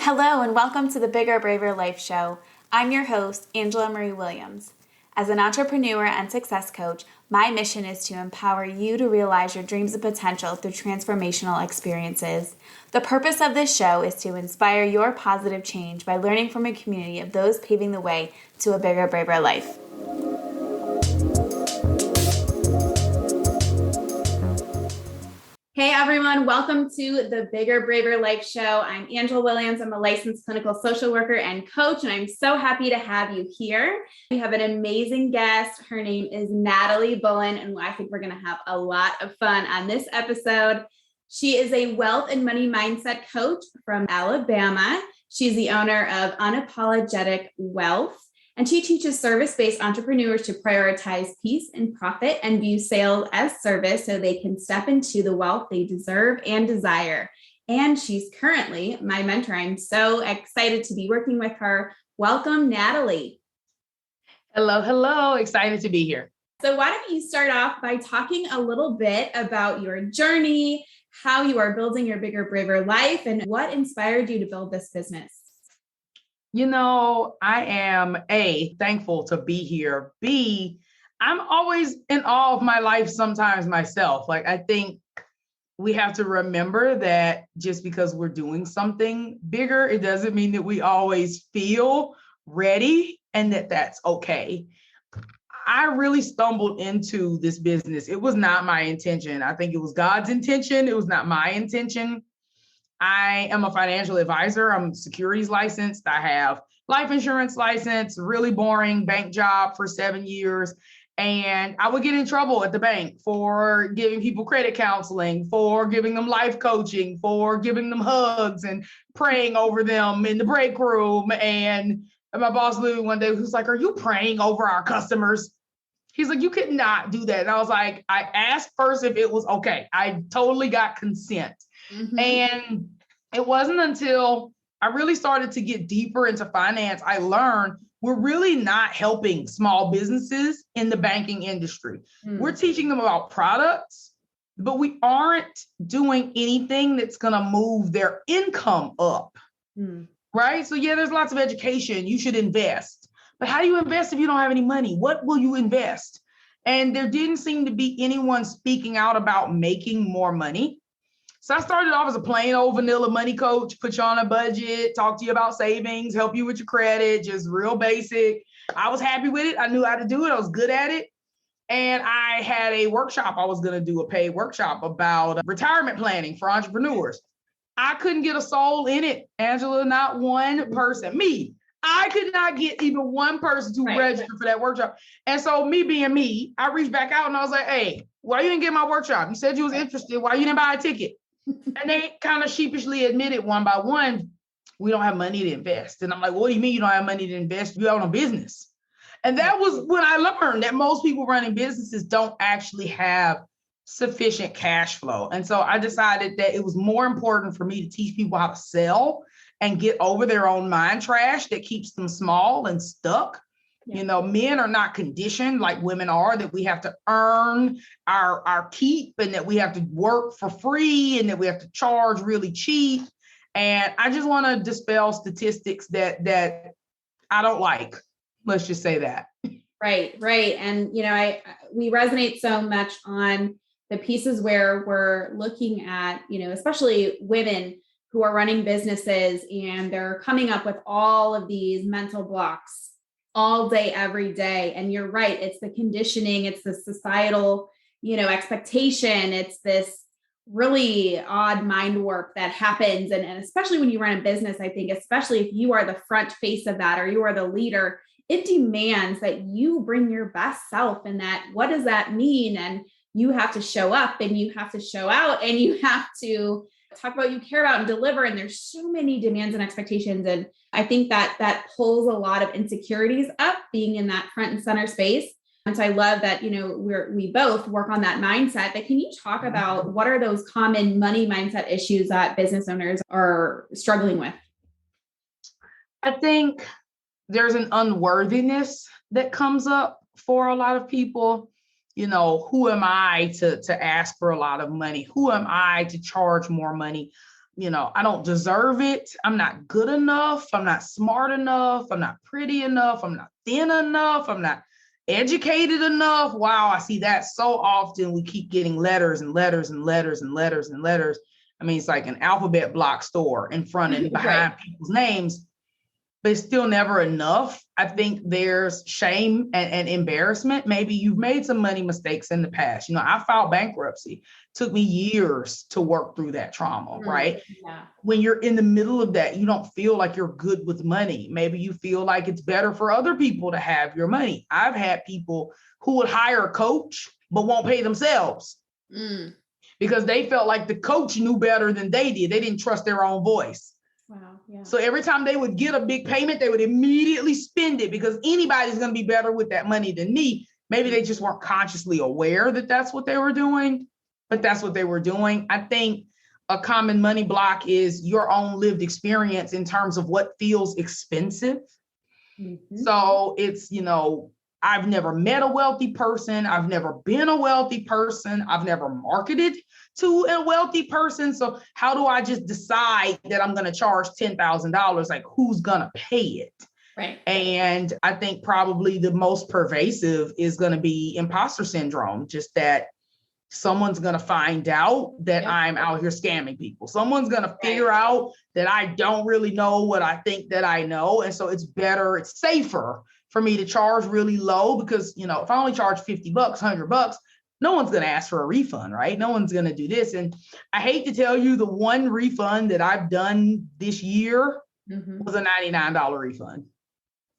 Hello and welcome to the Bigger, Braver Life Show. I'm your host, Angela Marie Williams. As an entrepreneur and success coach, my mission is to empower you to realize your dreams and potential through transformational experiences. The purpose of this show is to inspire your positive change by learning from a community of those paving the way to a bigger, braver life. Hey everyone, welcome to the Bigger, Braver Life Show. I'm Angela Williams. I'm a licensed clinical social worker and coach, and I'm so happy to have you here. We have an amazing guest. Her name is Natalie Bullen, and I think we're going to have a lot of fun on this episode. She is a wealth and money mindset coach from Alabama. She's the owner of Unapologetic Wealth. And she teaches service-based entrepreneurs to prioritize peace and profit and view sales as service so they can step into the wealth they deserve and desire. And she's currently my mentor. I'm so excited to be working with her. Welcome, Natalie. Hello. Excited to be here. So why don't you start off by talking a little bit about your journey, how you are building your bigger, braver life, and what inspired you to build this business? You know, I am A, thankful to be here. B, I'm always in awe of my life sometimes myself. Like, I think we have to remember that just because we're doing something bigger, it doesn't mean that we always feel ready and that that's okay. I really stumbled into this business. It was not my intention. I think it was God's intention. It was not my intention. I am a financial advisor. I'm securities licensed. I have life insurance license, really boring bank job for 7 years. And I would get in trouble at the bank for giving people credit counseling, for giving them life coaching, for giving them hugs and praying over them in the break room. And my boss literally one day was like, "Are you praying over our customers?" He's like, "You could not do that." And I was like, I asked first if it was okay. I totally got consent. Mm-hmm. And it wasn't until I really started to get deeper into finance, I learned we're really not helping small businesses in the banking industry. We're teaching them about products, but we aren't doing anything that's going to move their income up, right? So yeah, there's lots of education. You should invest. But how do you invest if you don't have any money? What will you invest? And there didn't seem to be anyone speaking out about making more money. So I started off as a plain old vanilla money coach, put you on a budget, talk to you about savings, help you with your credit, just real basic. I was happy with it. I knew how to do it. I was good at it. And I had a workshop. I was going to do a paid workshop about retirement planning for entrepreneurs. I couldn't get a soul in it, Angela, not one person. Me. I could not get even one person to register for that workshop. And so me being me, I reached back out and I was like, "Hey, why you didn't get my workshop? You said you was interested. Why you didn't buy a ticket?" And they kind of sheepishly admitted one by one, "We don't have money to invest." And I'm like, "What do you mean you don't have money to invest? You own a business." And that was when I learned that most people running businesses don't actually have sufficient cash flow. And so I decided that it was more important for me to teach people how to sell and get over their own mind trash that keeps them small and stuck. Yeah. You know, men are not conditioned like women are, that we have to earn our keep and that we have to work for free and that we have to charge really cheap. And I just want to dispel statistics that I don't like. Let's just say that. Right. And, you know, we resonate so much on the pieces where we're looking at, you know, especially women who are running businesses and they're coming up with all of these mental blocks all day, every day. And you're right. It's the conditioning. It's the societal, you know, expectation. It's this really odd mind warp that happens. And especially when you run a business, I think, especially if you are the front face of that, or you are the leader, it demands that you bring your best self. And that, what does that mean? And you have to show up and you have to show out and you have to talk about what you care about and deliver. And there's so many demands and expectations. And I think that pulls a lot of insecurities up, being in that front and center space. And so I love that, you know, we both work on that mindset. But can you talk about what are those common money mindset issues that business owners are struggling with? I think there's an unworthiness that comes up for a lot of people. You know, who am I to ask for a lot of money? Who am I to charge more money? I don't deserve it. I'm not good enough. I'm not smart enough. I'm not pretty enough. I'm not thin enough. I'm not educated enough. Wow, I see that so often. We keep getting letters and letters and letters and letters and letters. I mean, it's like an alphabet block store in front and behind people's names, but it's still never enough. I think there's shame and embarrassment. Maybe you've made some money mistakes in the past. I filed bankruptcy. Took me years to work through that trauma, right? Yeah. When you're in the middle of that, you don't feel like you're good with money. Maybe you feel like it's better for other people to have your money. I've had people who would hire a coach, but won't pay themselves because they felt like the coach knew better than they did. They didn't trust their own voice. Wow. Yeah. So every time they would get a big payment, they would immediately spend it because anybody's going to be better with that money than me. Maybe they just weren't consciously aware that that's what they were doing, but that's what they were doing. I think a common money block is your own lived experience in terms of what feels expensive. So it's, I've never met a wealthy person. I've never been a wealthy person. I've never marketed to a wealthy person. So how do I just decide that I'm going to charge $10,000? Like, who's going to pay it? Right. And I think probably the most pervasive is going to be imposter syndrome, just that someone's going to find out that I'm out here scamming people. Someone's going to figure out that I don't really know what I think that I know. And so it's safer for me to charge really low because, if I only charge $50, $100, no one's going to ask for a refund, right? No one's going to do this. And I hate to tell you, the one refund that I've done this year was a $99 refund.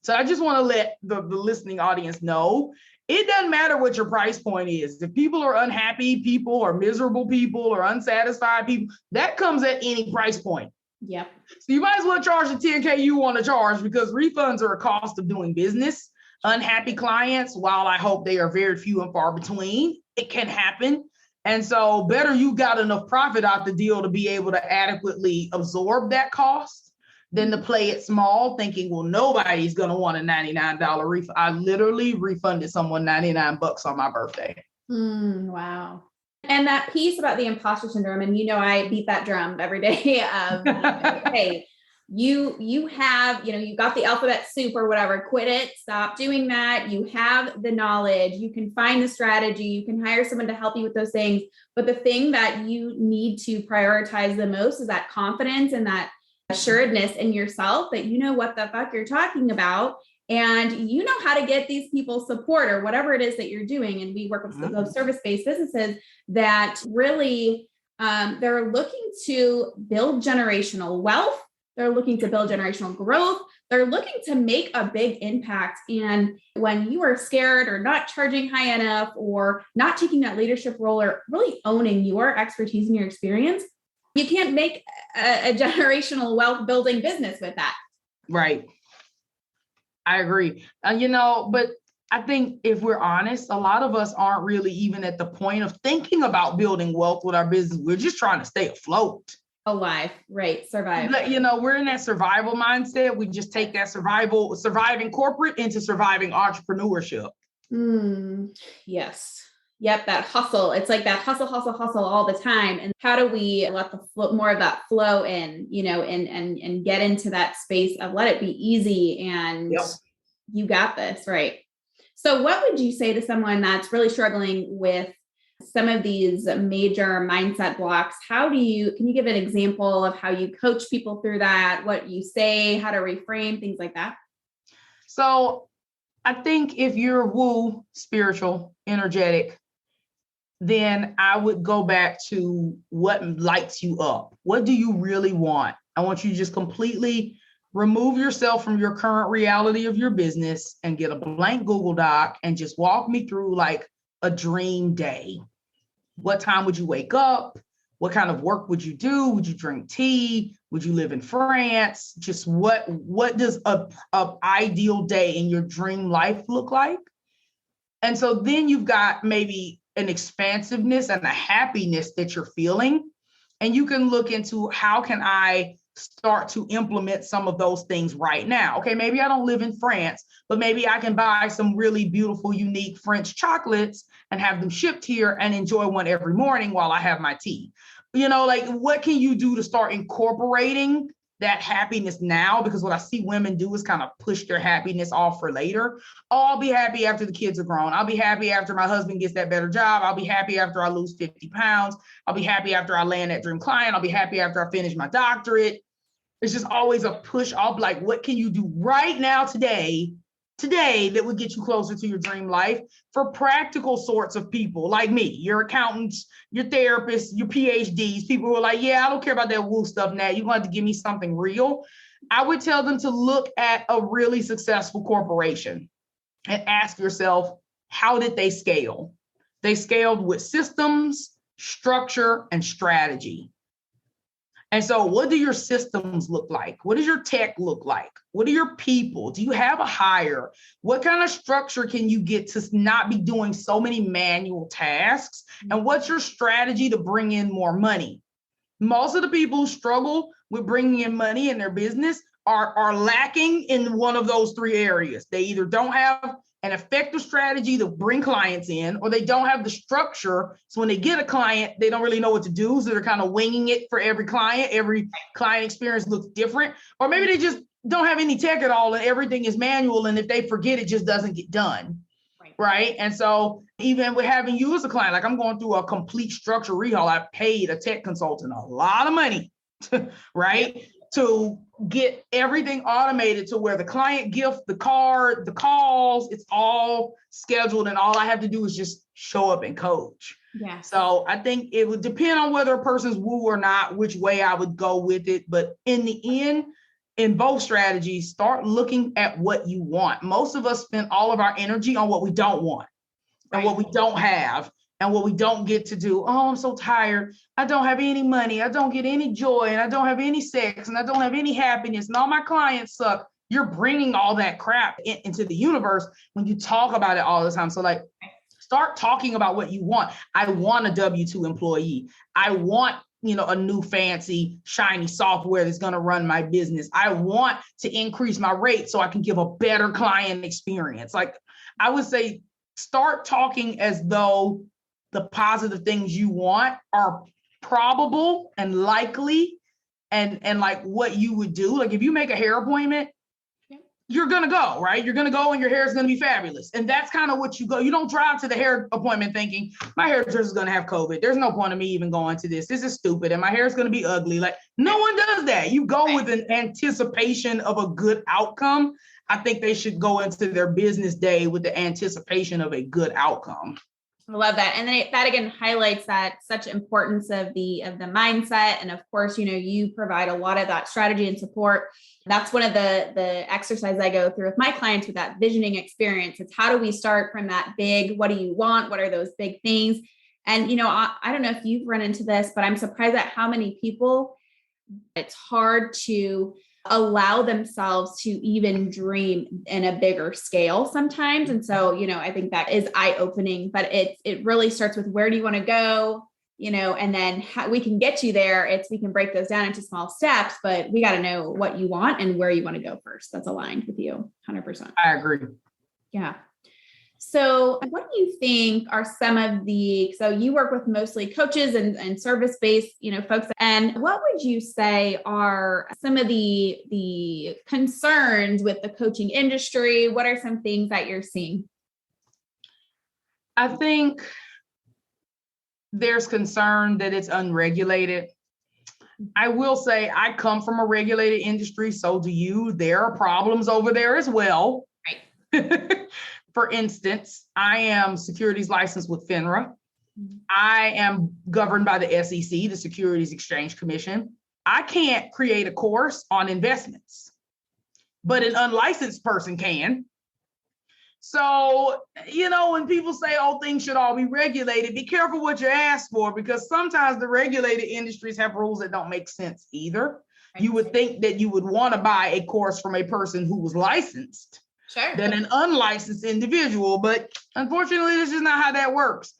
So I just want to let the listening audience know, it doesn't matter what your price point is. If people are unhappy people or miserable people or unsatisfied people, that comes at any price point. Yep. So you might as well charge the $10K you want to charge because refunds are a cost of doing business. Unhappy clients, while I hope they are very few and far between, it can happen. And so better you got enough profit out the deal to be able to adequately absorb that cost than to play it small thinking, well, nobody's going to want a $99 refund. I literally refunded someone $99 on my birthday. Wow. And that piece about the imposter syndrome, and I beat that drum every day of, hey, you have, you got the alphabet soup or whatever, quit it, stop doing that. You have the knowledge, you can find the strategy, you can hire someone to help you with those things. But the thing that you need to prioritize the most is that confidence and that assuredness in yourself that you know what the fuck you're talking about. And you know how to get these people support or whatever it is that you're doing. And we work with those service-based businesses that really, they're looking to build generational wealth. They're looking to build generational growth. They're looking to make a big impact. And when you are scared or not charging high enough or not taking that leadership role or really owning your expertise and your experience, you can't make a generational wealth building business with that. Right. I agree. But I think if we're honest, a lot of us aren't really even at the point of thinking about building wealth with our business. We're just trying to stay afloat. Alive, right? Survive. We're in that survival mindset. We just take that surviving corporate into surviving entrepreneurship. Yes. Yep. That hustle. It's like that hustle all the time. And how do we let more of that flow in, and get into that space of let it be easy and you got this, right? So what would you say to someone that's really struggling with some of these major mindset blocks? Can you give an example of how you coach people through that, what you say, how to reframe, things like that? So I think if you're woo, spiritual, energetic, then I would go back to what lights you up. What do you really want? I want you to just completely remove yourself from your current reality of your business and get a blank Google Doc and just walk me through like a dream day. What time would you wake up? What kind of work would you do? Would you drink tea? Would you live in France? Just what does a ideal day in your dream life look like? And so then you've got maybe an expansiveness and a happiness that you're feeling. And you can look into how can I start to implement some of those things right now. Okay, maybe I don't live in France, but maybe I can buy some really beautiful, unique French chocolates and have them shipped here and enjoy one every morning while I have my tea. You know, like, what can you do to start incorporating that happiness now? Because what I see women do is kind of push their happiness off for later. Oh, I'll be happy after the kids are grown. I'll be happy after my husband gets that better job. I'll be happy after I lose 50 pounds. I'll be happy after I land that dream client. I'll be happy after I finish my doctorate. It's just always a push off. Like, what can you do right now today that would get you closer to your dream life? For practical sorts of people like me, your accountants, your therapists, your PhDs, people who are like, yeah, I don't care about that woo stuff now. You're going to have to give me something real. I would tell them to look at a really successful corporation and ask yourself, how did they scale? They scaled with systems, structure, and strategy. And so what do your systems look like? What does your tech look like? What are your people? Do you have a hire? What kind of structure can you get to not be doing so many manual tasks? And what's your strategy to bring in more money? Most of the people who struggle with bringing in money in their business are lacking in one of those three areas. They either don't have an effective strategy to bring clients in, or they don't have the structure. So when they get a client, they don't really know what to do. So they're kind of winging it for every client. Every client experience looks different. Or maybe they just don't have any tech at all and everything is manual. And if they forget, it just doesn't get done. Right. And so even with having you as a client, like, I'm going through a complete structure rehaul. I paid a tech consultant a lot of money, right? Yep. To get everything automated to where the client gift, the card, the calls, it's all scheduled, and all I have to do is just show up and coach. Yeah. So I think it would depend on whether a person's woo or not, which way I would go with it. But in the end, in both strategies, start looking at what you want. Most of us spend all of our energy on what we don't want and what we don't have and what we don't get to do. Oh, I'm so tired. I don't have any money. I don't get any joy, and I don't have any sex, and I don't have any happiness, and all my clients suck. You're bringing all that crap into the universe when you talk about it all the time. So, like, start talking about what you want. I want a W-2 employee. I want, a new fancy, shiny software that's going to run my business. I want to increase my rate so I can give a better client experience. Like, I would say, start talking as though the positive things you want are probable and likely, and like what you would do. Like, if you make a hair appointment, you're going to go, right? You're going to go and your hair is going to be fabulous. And that's kind of what you go. You don't drive to the hair appointment thinking my hairdresser is going to have COVID. There's no point of me even going to this. This is stupid. And my hair is going to be ugly. Like, no one does that. You go with an anticipation of a good outcome. I think they should go into their business day with the anticipation of a good outcome. I love that. And then that again highlights that such importance of the mindset. And of course, you provide a lot of that strategy and support. That's one of the exercises I go through with my clients with that visioning experience. It's how do we start from that big, what do you want? What are those big things? And, I don't know if you've run into this, but I'm surprised at how many people it's hard to allow themselves to even dream in a bigger scale sometimes. And so, I think that is eye-opening, but it really starts with where do you want to go, and then how we can get you there. We can break those down into small steps, but we got to know what you want and where you want to go first. That's aligned with you 100%. I agree. Yeah. So what do you think are some of so you work with mostly coaches and service-based, folks, and what would you say are some of the concerns with the coaching industry? What are some things that you're seeing? I think there's concern that it's unregulated. I will say I come from a regulated industry, so do you. There are problems over there as well. Right. For instance, I am securities licensed with FINRA. I am governed by the SEC, the Securities Exchange Commission. I can't create a course on investments, but an unlicensed person can. So, when people say, oh, things should all be regulated, be careful what you ask for, because sometimes the regulated industries have rules that don't make sense either. You would think that you would want to buy a course from a person who was licensed. Sure. Than an unlicensed individual. But unfortunately, this is not how that works.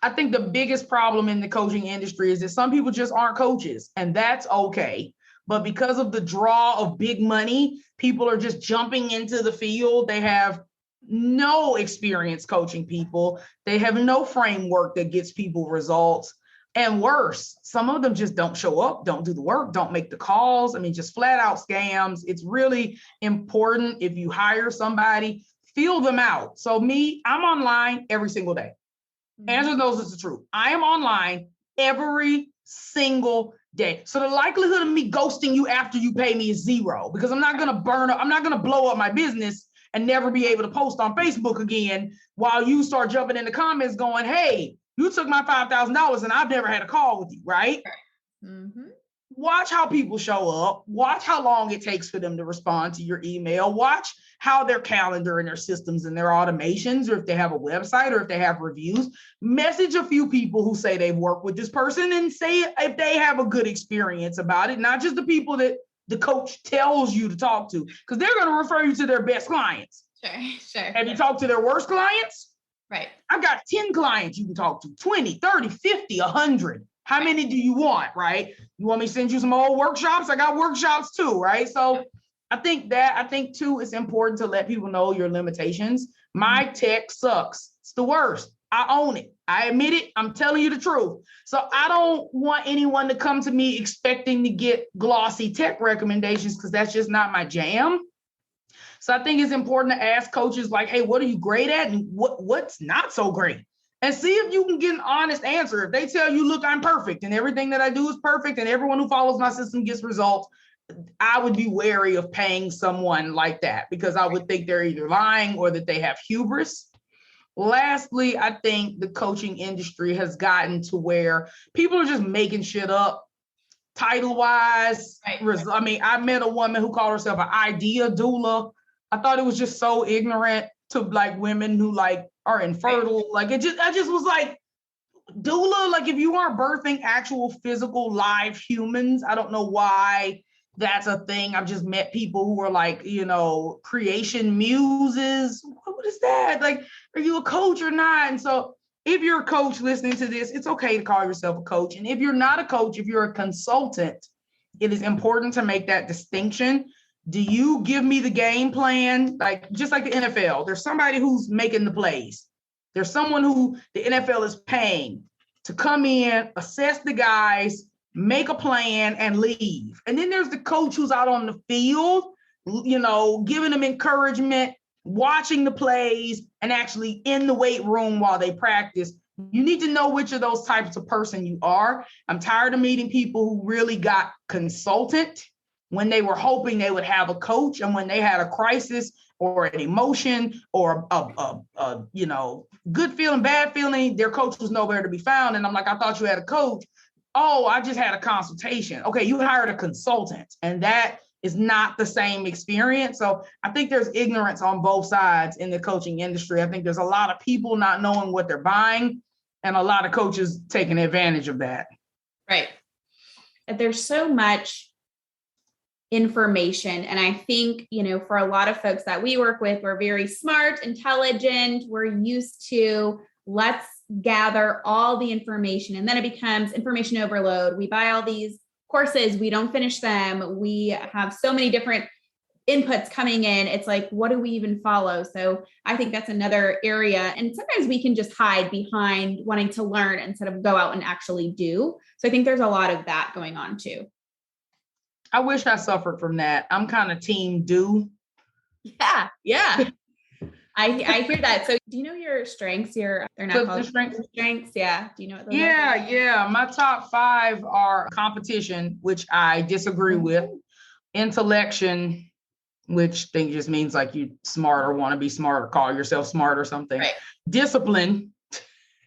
I think the biggest problem in the coaching industry is that some people just aren't coaches, and that's okay. but because of the draw of big money, people are just jumping into the field. They have no experience coaching people. They have no framework that gets people results. And worse, some of them just don't show up, don't do the work, don't make the calls. I mean, just flat out scams. It's really important if you hire somebody, feel them out. So me, I'm online every single day. Answer those is the truth. I am online every single day. So the likelihood of me ghosting you after you pay me is zero, because I'm not going to burn up. I'm not going to blow up my business and never be able to post on Facebook again while you start jumping in the comments going, hey, you took my $5,000 and I've never had a call with you, right? Mm-hmm. Watch how people show up. Watch how long it takes for them to respond to your email. Watch how their calendar and their systems and their automations, or if they have a website or if they have reviews. Message a few people who say they've worked with this person and say if they have a good experience about it, not just the people that the coach tells you to talk to, because they're going to refer you to their best clients. Sure. Have you talked to their worst clients? Right. I've got 10 clients you can talk to, 20, 30, 50, 100. How many do you want, right? You want me to send you some old workshops? I got workshops too, right? So I think too, it's important to let people know your limitations. My tech sucks. It's the worst. I own it. I admit it. I'm telling you the truth. So I don't want anyone to come to me expecting to get glossy tech recommendations, because that's just not my jam. So I think it's important to ask coaches like, hey, what are you great at and what's not so great? And see if you can get an honest answer. If they tell you, look, I'm perfect and everything that I do is perfect and everyone who follows my system gets results, I would be wary of paying someone like that, because I would think they're either lying or that they have hubris. Lastly, I think the coaching industry has gotten to where people are just making shit up title-wise. Right. I mean, I met a woman who called herself an idea doula. I thought it was just so ignorant to like women who like are infertile. Like I just was like, doula, like if you aren't birthing actual physical live humans, I don't know why that's a thing. I've just met people who are like, creation muses. What is that? Like, are you a coach or not? And so if you're a coach listening to this, it's okay to call yourself a coach. And if you're not a coach, if you're a consultant, it is important to make that distinction. Do you give me the game plan? Like, just like the NFL, there's somebody who's making the plays. There's someone who the NFL is paying to come in, assess the guys, make a plan, and leave. And then there's the coach who's out on the field, giving them encouragement, watching the plays, and actually in the weight room while they practice. You need to know which of those types of person you are. I'm tired of meeting people who really got consultant when they were hoping they would have a coach, and when they had a crisis or an emotion or a good feeling, bad feeling, their coach was nowhere to be found. And I'm like, I thought you had a coach. Oh, I just had a consultation. Okay, you hired a consultant, and that is not the same experience. So I think there's ignorance on both sides in the coaching industry. I think there's a lot of people not knowing what they're buying, and a lot of coaches taking advantage of that. Right. There's so much information. And I think, for a lot of folks that we work with, we're very smart, intelligent. We're used to let's gather all the information, and then it becomes information overload. We buy all these courses, we don't finish them. We have so many different inputs coming in. It's like, what do we even follow? So I think that's another area. And sometimes we can just hide behind wanting to learn instead of go out and actually do. So I think there's a lot of that going on too. I wish I suffered from that. I'm kind of team do. Yeah. I hear that. So do you know your strengths? They're not called strengths. Yeah. Do you know what those are? Yeah. My top 5 are competition, which I disagree with. Intellection, which I think just means like you smart or want to be smart or call yourself smart or something. Right. Discipline,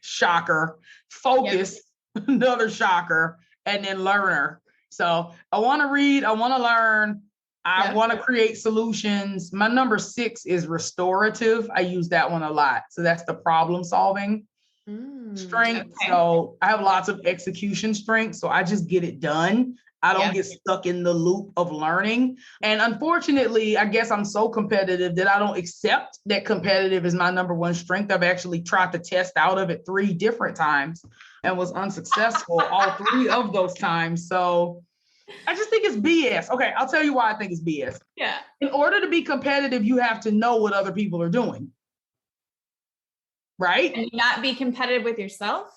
shocker. Focus, another shocker. And then learner. So I want to read, I want to learn, I want to create solutions. My number 6 is restorative. I use that one a lot. So that's the problem solving strength. Okay. So I have lots of execution strength. So I just get it done. I don't get stuck in the loop of learning. And unfortunately, I guess I'm so competitive that I don't accept that competitive is my number 1 strength. I've actually tried to test out of it 3 different times and was unsuccessful all 3 of those times. So I just think it's BS. Okay, I'll tell you why I think it's BS. Yeah. In order to be competitive, you have to know what other people are doing. Right? And not be competitive with yourself.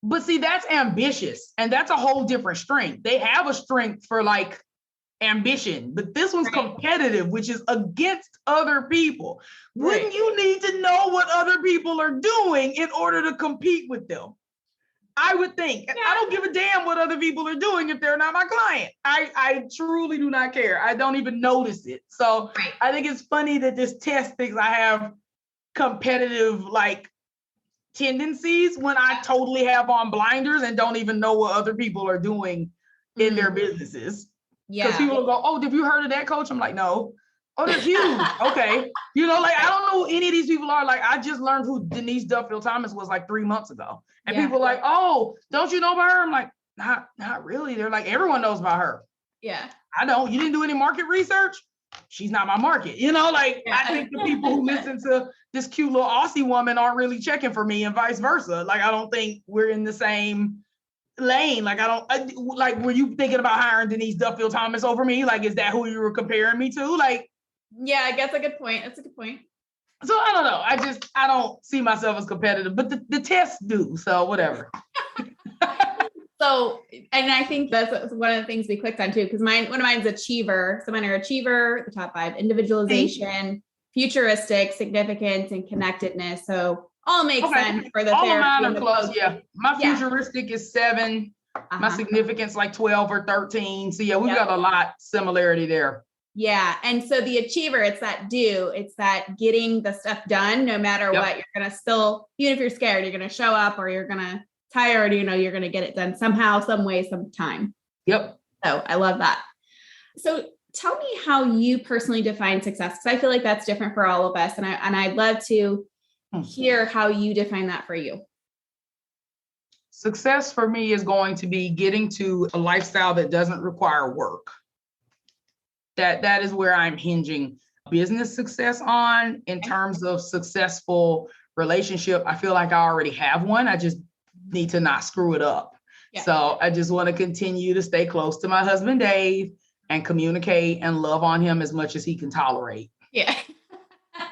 But see, that's ambitious. And that's a whole different strength. They have a strength for like ambition, but this one's competitive, which is against other people. Wouldn't you need to know what other people are doing in order to compete with them? I would think. And I don't give a damn what other people are doing if they're not my client. I truly do not care. I don't even notice it. So I think it's funny that this test thinks I have competitive like tendencies when I totally have on blinders and don't even know what other people are doing in their businesses. Because people will go, oh, have you heard of that coach? I'm like, no. Oh, they're huge. Okay. You know, like I don't know who any of these people are. Like I just learned who Denise Duffield Thomas was like 3 months ago. And people are like, oh, don't you know about her? I'm like, not really. They're like, everyone knows about her. Yeah. I don't. You didn't do any market research? She's not my market. You know, like I think the people who listen to this cute little Aussie woman aren't really checking for me and vice versa. Like I don't think we're in the same lane. Like like, were you thinking about hiring Denise Duffield Thomas over me? Like, is that who you were comparing me to? Like, yeah, I guess a good point. That's a good point. So I don't know. I don't see myself as competitive, but the tests do. So whatever. So, and I think that's one of the things we clicked on too, because one of mine's achiever. So mine are achiever, the top 5, individualization, futuristic, significance, and connectedness. So all makes sense for the all therapy. All of mine are close. Yeah. My futuristic is 7. My significance like 12 or 13. So yeah, we've got a lot similarity there. Yeah. And so the achiever, it's that it's that getting the stuff done, no matter what. You're going to still, even if you're scared, you're going to show up, or you're going to tired, you're going to get it done somehow, some way, sometime. Yep. So I love that. So tell me how you personally define success, because I feel like that's different for all of us. And I'd love to hear how you define that for you. Success for me is going to be getting to a lifestyle that doesn't require work. That is where I'm hinging business success on. In terms of successful relationship, I feel like I already have one. I just need to not screw it up. So I just want to continue to stay close to my husband, Dave, and communicate and love on him as much as he can tolerate. Yeah.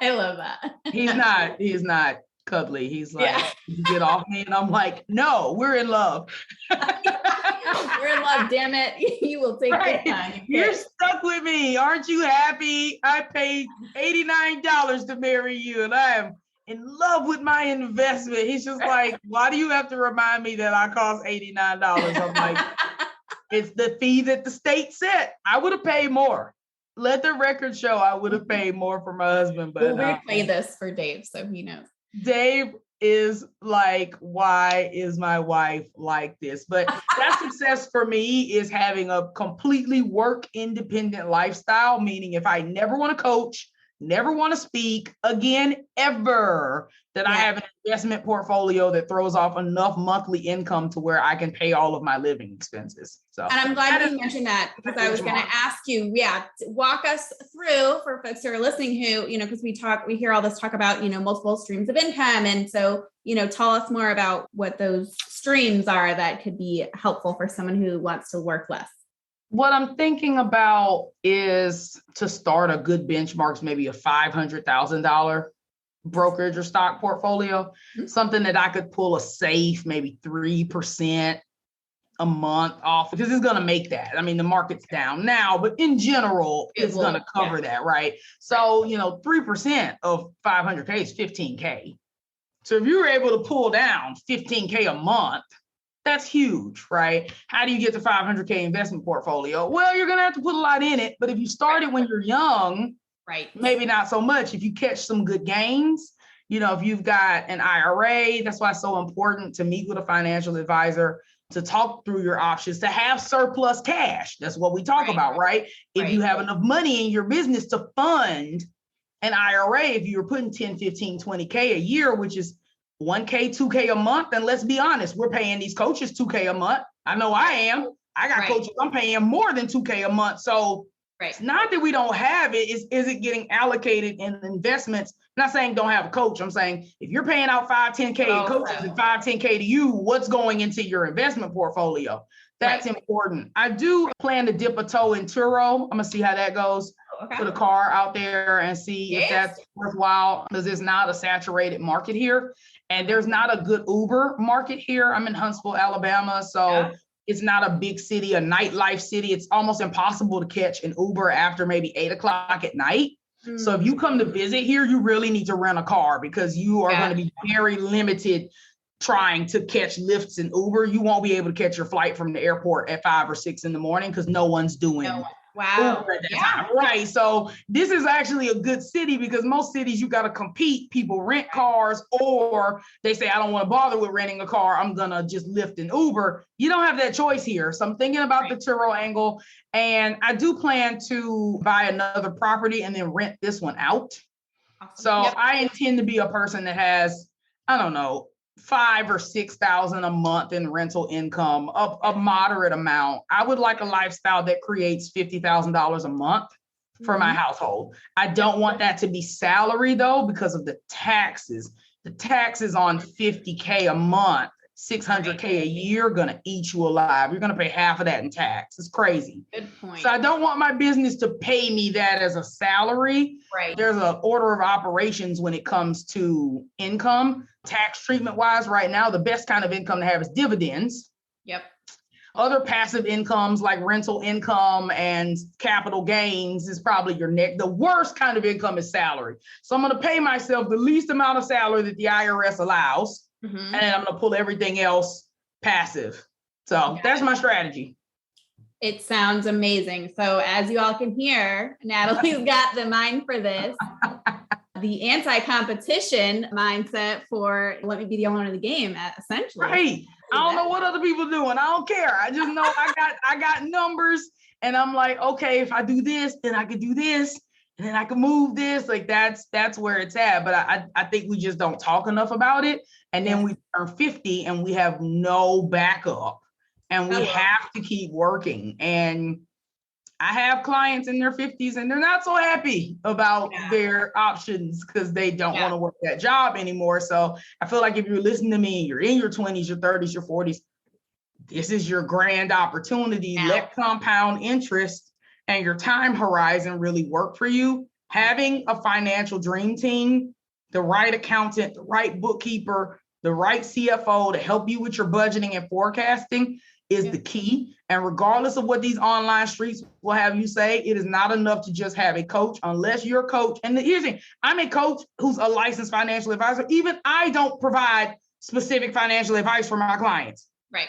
I love that. He's not cuddly. He's like, you get off me. And I'm like, no, we're in love. We're in love, damn it. You will take this time. You're stuck with me. Aren't you happy? I paid $89 to marry you, and I am in love with my investment. He's just like, why do you have to remind me that I cost $89? I'm like, it's the fee that the state set. I would have paid more. Let the record show I would have paid more for my husband. But we'll replay this for Dave so he knows. Dave is like, why is my wife like this? But that success for me is having a completely work independent lifestyle, meaning if I never want to coach, never want to speak again, ever, that I have an investment portfolio that throws off enough monthly income to where I can pay all of my living expenses. So, and I'm glad you mentioned that, because I was going to ask you, walk us through for folks who are listening who, because we hear all this talk about, multiple streams of income. And so, tell us more about what those streams are that could be helpful for someone who wants to work less. What I'm thinking about is to start a good benchmarks, maybe a $500,000 brokerage or stock portfolio, something that I could pull a safe, maybe 3% a month off, because it's going to make that. I mean, the market's down now, but in general, it's going to cover that, right? So, 3% of 500K is 15K. So if you were able to pull down 15K a month, that's huge, right? How do you get the 500K investment portfolio? Well, you're going to have to put a lot in it. But if you started when you're young, maybe not so much. If you catch some good gains, if you've got an IRA, that's why it's so important to meet with a financial advisor, to talk through your options, to have surplus cash. That's what we talk about, right? If you have enough money in your business to fund an IRA, if you're putting 10, 15, 20K a year, which is 1K, 2K a month, and let's be honest, we're paying these coaches 2K a month. I know I am. I got coaches, I'm paying more than 2K a month. So it's not that we don't have it, is it getting allocated in investments? I'm not saying don't have a coach. I'm saying if you're paying out 5, 10K to coaches and 5, 10K to you, what's going into your investment portfolio? That's important. I do plan to dip a toe in Turo. I'm gonna see how that goes. Okay. Put a car out there and see if that's worthwhile, because it's not a saturated market here. And there's not a good Uber market here. I'm in Huntsville, Alabama. So it's not a big city, a nightlife city. It's almost impossible to catch an Uber after maybe 8 o'clock at night. So if you come to visit here, you really need to rent a car, because you are going to be very limited trying to catch Lyfts and Uber. You won't be able to catch your flight from the airport at 5 or 6 in the morning because no one's doing Uber at that time. Right. So this is actually a good city, because most cities you got to compete. People rent cars, or they say, I don't want to bother with renting a car. I'm going to just Lyft and Uber. You don't have that choice here. So I'm thinking about the Turo angle, and I do plan to buy another property and then rent this one out. Awesome. So I intend to be a person that has, I don't know, 5,000 or 6,000 a month in rental income, a moderate amount. I would like a lifestyle that creates $50,000 a month for my household. I don't want that to be salary though, because of the taxes. The taxes on $50K a month, $600K a year, gonna eat you alive. You're gonna pay half of that in tax. It's crazy. Good point. So I don't want my business to pay me that as a salary. Right. There's an order of operations when it comes to income. Tax treatment wise, right now, the best kind of income to have is dividends. Yep. Other passive incomes like rental income and capital gains is probably your next. The worst kind of income is salary. So I'm going to pay myself the least amount of salary that the IRS allows. And then I'm going to pull everything else passive. So that's my strategy. It sounds amazing. So as you all can hear, Natalie's got the mind for this. The anti-competition mindset for let me be the only one in the game, essentially. Right. I don't know what other people doing. I don't care. I just know I got numbers, and I'm like, okay, if I do this, then I could do this, and then I can move this. Like that's where it's at. But I think we just don't talk enough about it. And then we turn 50 and we have no backup, and we have to keep working. And I have clients in their 50s and they're not so happy about their options because they don't want to work that job anymore. So I feel like if you're listening to me, you're in your 20s, your 30s, your 40s, this is your grand opportunity. Let compound interest and your time horizon really work for you. Having a financial dream team, the right accountant, the right bookkeeper, the right CFO to help you with your budgeting and forecasting is the key. And regardless of what these online streets will have you say, it is not enough to just have a coach unless you're a coach. And here's the thing, I'm a coach who's a licensed financial advisor. Even I don't provide specific financial advice for my clients. Right.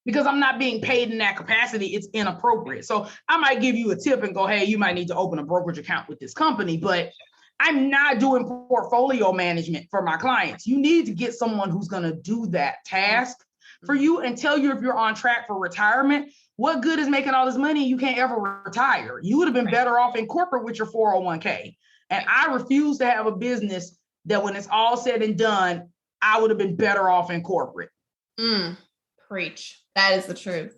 Because I'm not being paid in that capacity. It's inappropriate. So I might give you a tip and go, hey, you might need to open a brokerage account with this company, but I'm not doing portfolio management for my clients. You need to get someone who's going to do that task for you and tell you if you're on track for retirement. What good is making all this money? You can't ever retire. You would have been better off in corporate with your 401k. And I refuse to have a business that when it's all said and done, I would have been better off in corporate. Preach. That is the truth.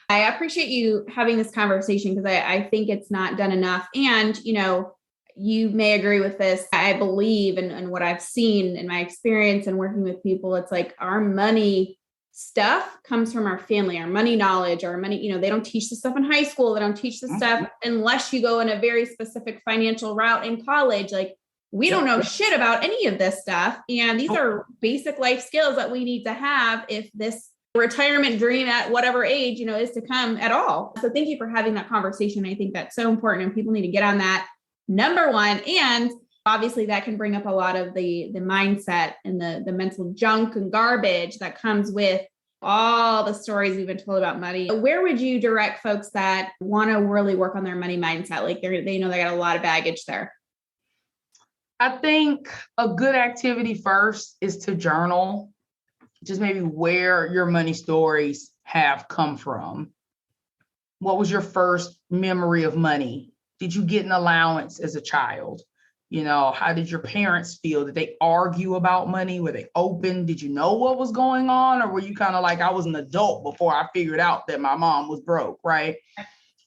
I appreciate you having this conversation because I think it's not done enough. And, you know, you may agree with this. I believe in what I've seen in my experience and working with people, it's like our money stuff comes from our family, our money knowledge, our money, you know, they don't teach this stuff in high school. They don't teach this stuff unless you go in a very specific financial route in college. Like we don't know shit about any of this stuff. And these are basic life skills that we need to have if this retirement dream at whatever age, you know, is to come at all. So thank you for having that conversation. I think that's so important and people need to get on that. Number one, and obviously that can bring up a lot of the mindset and the mental junk and garbage that comes with all the stories we've been told about money. Where would you direct folks that want to really work on their money mindset? Like they know they got a lot of baggage there. I think a good activity first is to journal, just maybe where your money stories have come from. What was your first memory of money? Did you get an allowance as a child? You know, how did your parents feel? Did they argue about money? Were they open? Did you know what was going on? Or were you kind of like, I was an adult before I figured out that my mom was broke, right?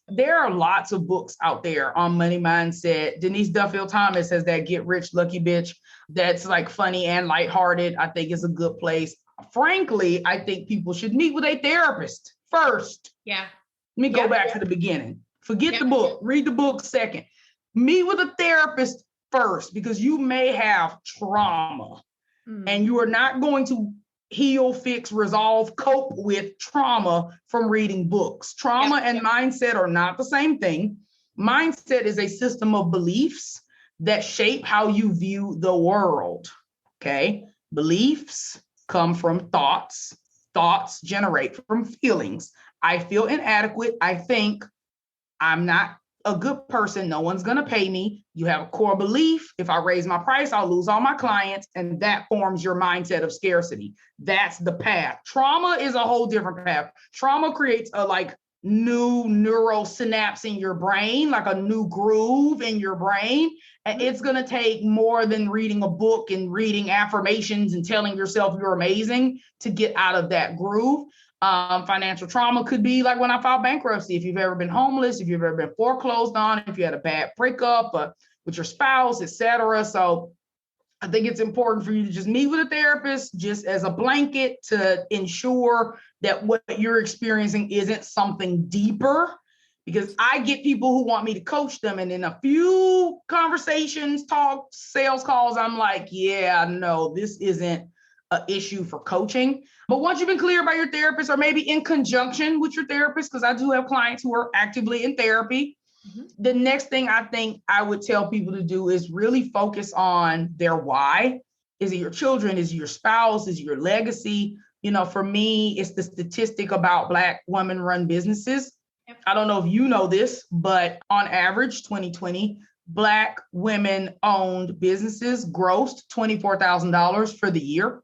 There are lots of books out there on money mindset. Denise Duffield Thomas has that Get Rich Lucky Bitch. That's like funny and lighthearted. I think it's a good place. Frankly, I think people should meet with a therapist first. Yeah. Let me go back to the beginning. Forget the book. Read the book second. Meet with a therapist first, because you may have trauma and you are not going to heal, fix, resolve, cope with trauma from reading books. Trauma and mindset are not the same thing. Mindset is a system of beliefs that shape how you view the world. Okay. Beliefs come from thoughts. Thoughts generate from feelings. I feel inadequate. I think I'm not a good person. No one's going to pay me. You have a core belief. If I raise my price, I'll lose all my clients. And that forms your mindset of scarcity. That's the path. Trauma is a whole different path. Trauma creates a new neural synapse in your brain, like a new groove in your brain. And it's going to take more than reading a book and reading affirmations and telling yourself you're amazing to get out of that groove. Financial trauma could be like when I filed bankruptcy. If you've ever been homeless, if you've ever been foreclosed on, if you had a bad breakup with your spouse, etc. So I think it's important for you to just meet with a therapist just as a blanket to ensure that what you're experiencing isn't something deeper. Because I get people who want me to coach them, and in a few conversations, talks, sales calls, I'm like, yeah, no, this isn't an issue for coaching. But once you've been cleared by your therapist, or maybe in conjunction with your therapist, because I do have clients who are actively in therapy, the next thing I think I would tell people to do is really focus on their why. Is it your children? Is it your spouse? Is it your legacy? For me, it's the statistic about Black women-run businesses. I don't know if you know this, but on average, 2020, Black women-owned businesses grossed $24,000 for the year.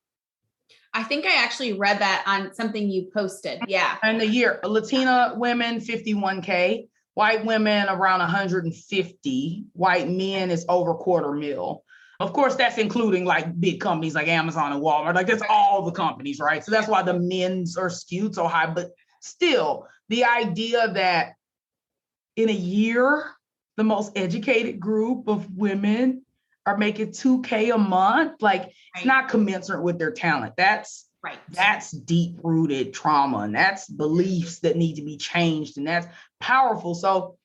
I think I actually read that on something you posted. Yeah. And the year, Latina women, 51K, white women around 150, white men is over $250,000. Of course, that's including like big companies like Amazon and Walmart. Like that's all the companies, right? So that's why the men's are skewed so high. But still, the idea that in a year, the most educated group of women are making $2,000 a month, it's not commensurate with their talent. That's deep-rooted trauma, and that's beliefs that need to be changed, and that's powerful. So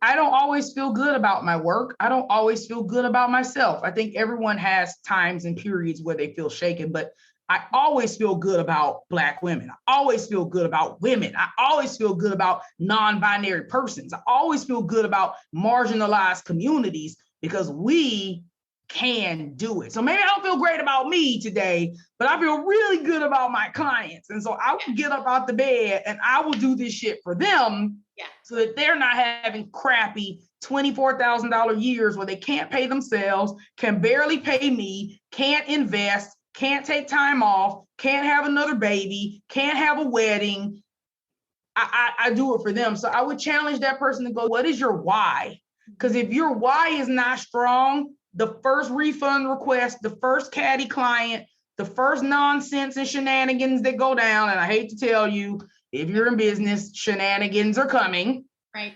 I don't always feel good about my work. I don't always feel good about myself. I think everyone has times and periods where they feel shaken, but I always feel good about Black women. I always feel good about women. I always feel good about non-binary persons. I always feel good about marginalized communities, because we can do it. So maybe I don't feel great about me today, but I feel really good about my clients. And so I will get up out the bed and I will do this shit for them so that they're not having crappy $24,000 years where they can't pay themselves, can barely pay me, can't invest, can't take time off, can't have another baby, can't have a wedding. I do it for them. So I would challenge that person to go, what is your why? Because if your why is not strong, the first refund request, the first catty client, the first nonsense and shenanigans that go down, and I hate to tell you, if you're in business, shenanigans are coming. Right.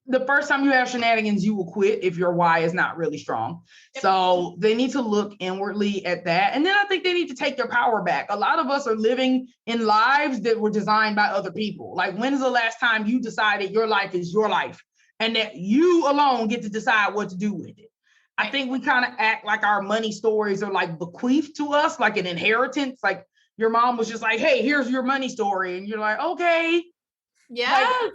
The first time you have shenanigans, you will quit if your why is not really strong. So they need to look inwardly at that. And then I think they need to take their power back. A lot of us are living in lives that were designed by other people. Like, when is the last time you decided your life is your life and that you alone get to decide what to do with it? I think we kind of act like our money stories are like bequeathed to us, like an inheritance. Like your mom was just like, hey, here's your money story. And you're like, okay. Yeah.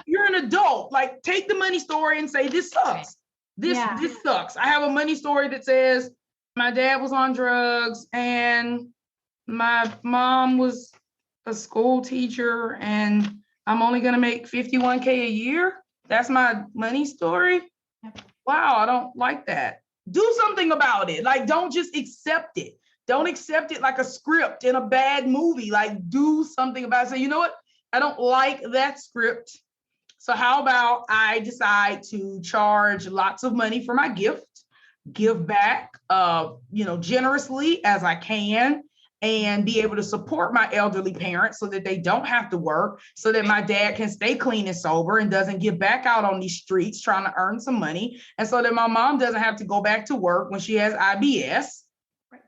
You're an adult. Like, take the money story and say, this sucks. This sucks. I have a money story that says my dad was on drugs and my mom was a school teacher and I'm only going to make $51,000 a year. That's my money story. Wow, I don't like that. Do something about it. Like, don't just accept it. Don't accept it like a script in a bad movie. Like, do something about it. Say, you know what? I don't like that script. So how about I decide to charge lots of money for my gift, give back, generously as I can, and be able to support my elderly parents so that they don't have to work, so that my dad can stay clean and sober and doesn't get back out on these streets trying to earn some money, and so that my mom doesn't have to go back to work when she has IBS. Right.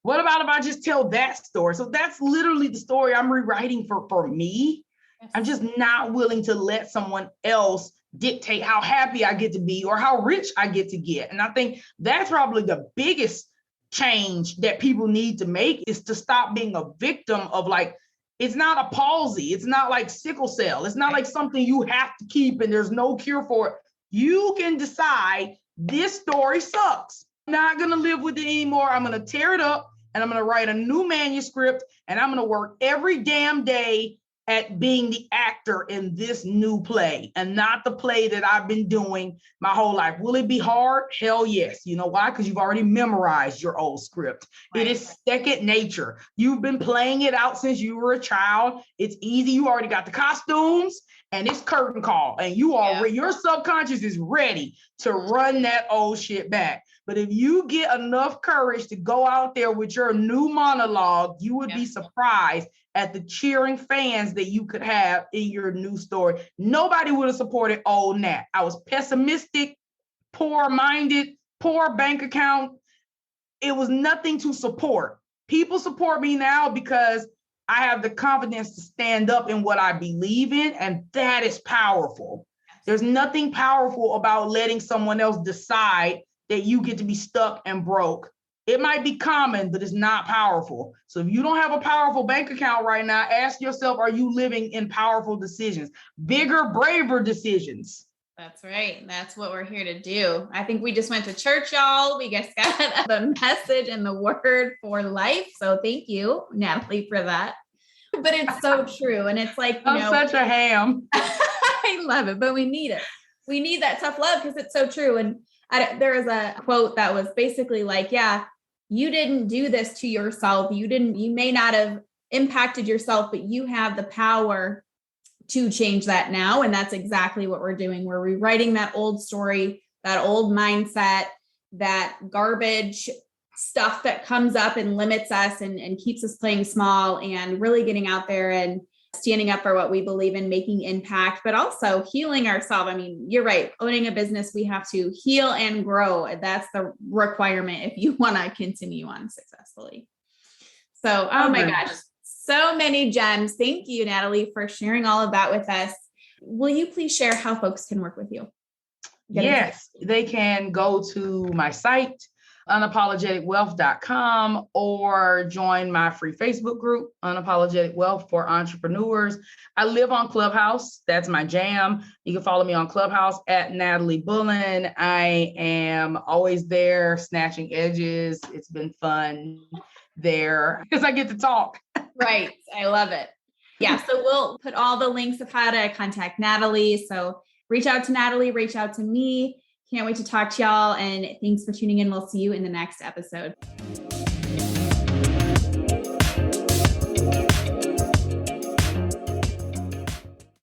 What about if I just tell that story? So that's literally the story I'm rewriting for me. Yes. I'm just not willing to let someone else dictate how happy I get to be or how rich I get to get. And I think that's probably the biggest change that people need to make, is to stop being a victim of, like, it's not a palsy. It's not like sickle cell. It's not like something you have to keep and there's no cure for it. You can decide, this story sucks. I'm not going to live with it anymore. I'm going to tear it up and I'm going to write a new manuscript, and I'm going to work every damn day at being the actor in this new play and not the play that I've been doing my whole life. Will it be hard? Hell yes. You know why? Because you've already memorized your old script. Right. It is second nature. You've been playing it out since you were a child. It's easy. You already got the costumes and it's curtain call, and you already, your subconscious is ready to run that old shit back. But if you get enough courage to go out there with your new monologue, you would be surprised at the cheering fans that you could have in your new story. Nobody would have supported old Nat. I was pessimistic, poor-minded, poor bank account. It was nothing to support. People support me now because I have the confidence to stand up in what I believe in, and that is powerful. There's nothing powerful about letting someone else decide that you get to be stuck and broke. It might be common, but it's not powerful. So if you don't have a powerful bank account right now, ask yourself, are you living in powerful decisions? Bigger, braver decisions. That's right. That's what we're here to do. I think we just went to church, y'all. We just got the message and the word for life. So thank you, Natalie, for that. But it's so true. And it's like, I'm such a ham. I love it, but we need it. We need that tough love because it's so true. And there is a quote that was basically like, yeah, you didn't do this to yourself. You may not have impacted yourself, but you have the power to change that now. And that's exactly what we're doing. We're rewriting that old story, that old mindset, that garbage stuff that comes up and limits us and keeps us playing small, and really getting out there and standing up for what we believe in, making impact, but also healing ourselves. I mean, you're right. Owning a business, we have to heal and grow. That's the requirement if you want to continue on successfully. So, oh my gosh, so many gems. Thank you, Natalie, for sharing all of that with us. Will you please share how folks can work with you? Yes, they can go to my site, unapologeticwealth.com, or join my free Facebook group, Unapologetic Wealth for Entrepreneurs. I live on Clubhouse. That's my jam. You can follow me on Clubhouse at Natalie Bullen. I am always there snatching edges. It's been fun there because I get to talk. Right. I love it. Yeah. So we'll put all the links of how to contact Natalie. So reach out to Natalie, reach out to me. Can't wait to talk to y'all. And thanks for tuning in. We'll see you in the next episode.